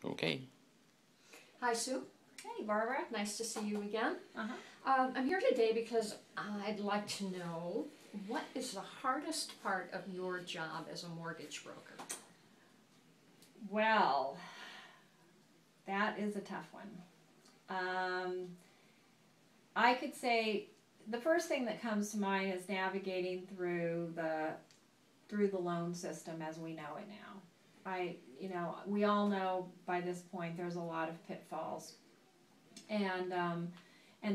Okay. Hi, Sue. Hey, Barbara. Nice to see you again. Uh-huh. I'm here today because I'd like to know what is the hardest part of your job as a mortgage broker? Well, that is a tough one. I could say the first thing that comes to mind is navigating through the loan system as we know it now. We all know by this point there's a lot of pitfalls and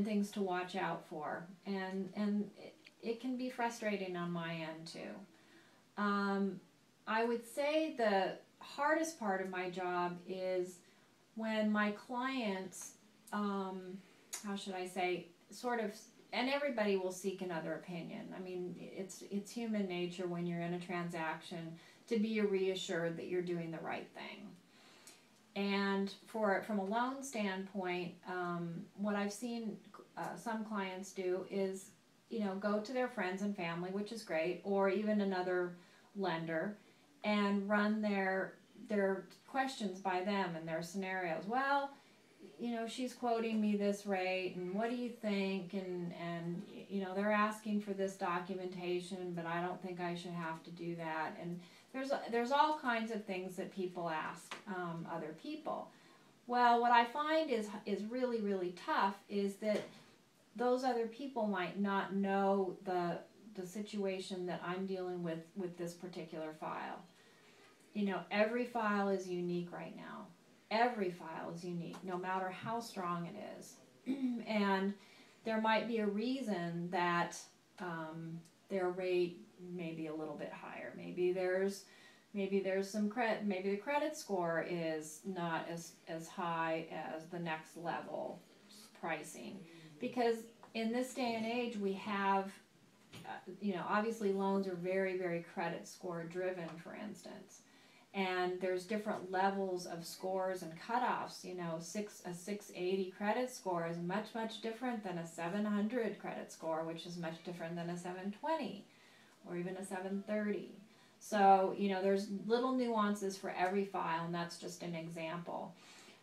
things to watch out for, and it can be frustrating on my end too. I would say the hardest part of my job is when my clients, how should I say, sort of, and everybody will seek another opinion. I mean, it's human nature when you're in a transaction to be reassured that you're doing the right thing. And from a loan standpoint, what I've seen some clients do is, go to their friends and family, which is great, or even another lender, and run their questions by them and their scenarios. Well, she's quoting me this rate, and what do you think? And they're asking for this documentation, but I don't think I should have to do that. And there's all kinds of things that people ask other people. Well, what I find is really, really tough is that those other people might not know the situation that I'm dealing with this particular file. Every file is unique right now. Every file is unique, no matter how strong it is. And there might be a reason that their rate may be a little bit higher. Maybe there's some credit. Maybe the credit score is not as high as the next level pricing, because in this day and age we have, obviously loans are very, very credit score driven, for instance. And there's different levels of scores and cutoffs. A 680 credit score is much, much different than a 700 credit score, which is much different than a 720 or even a 730. So, there's little nuances for every file, and that's just an example.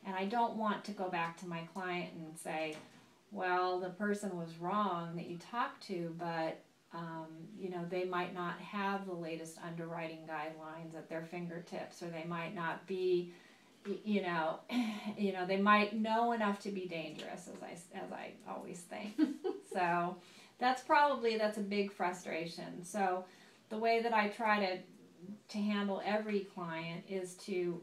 And I don't want to go back to my client and say, well, the person was wrong that you talked to, but they might not have the latest underwriting guidelines at their fingertips, or they might not be, they might know enough to be dangerous, as I always think. So that's a big frustration. So the way that I try to handle every client is to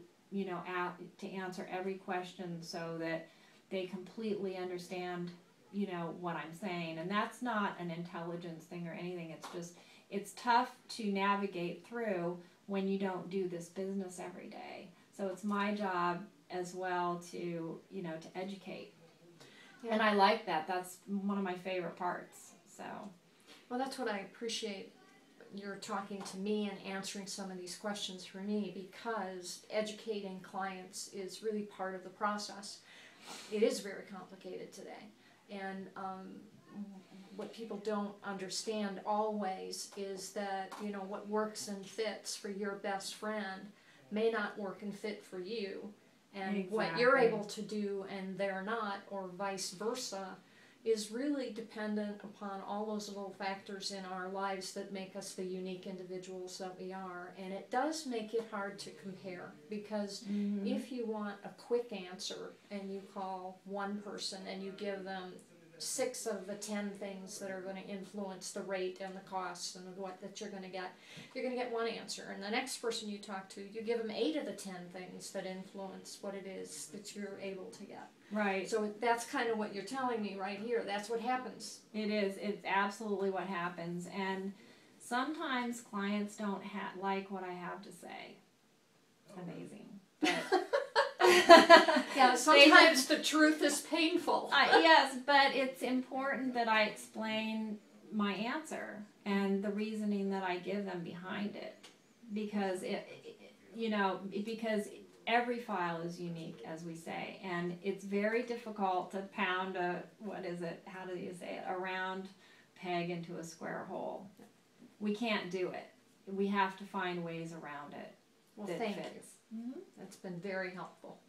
answer every question so that they completely understand what I'm saying. And that's not an intelligence thing or anything. It's just, it's tough to navigate through when you don't do this business every day. So it's my job as well to educate. Yeah. And I like that. That's one of my favorite parts. So, well, that's what I appreciate. You're talking to me and answering some of these questions for me, because educating clients is really part of the process. It is very complicated today. And what people don't understand always is that, what works and fits for your best friend may not work and fit for you. And exactly. What you're able to do and they're not, or vice versa, is really dependent upon all those little factors in our lives that make us the unique individuals that we are. And it does make it hard to compare, because if you want a quick answer and you call one person and you give them 6 of the 10 things that are going to influence the rate and the costs and what that you're going to get one answer. And the next person you talk to, you give them 8 of the 10 things that influence what it is that you're able to get. Right. So that's kind of what you're telling me right here. That's what happens. It is. It's absolutely what happens. And sometimes clients don't like what I have to say. It's amazing. But yeah, sometimes the truth is painful. Yes, but it's important that I explain my answer and the reasoning that I give them behind it, because because every file is unique, as we say, and it's very difficult to pound a round peg into a square hole. We can't do it. We have to find ways around it. Well, thank you. That's been very helpful.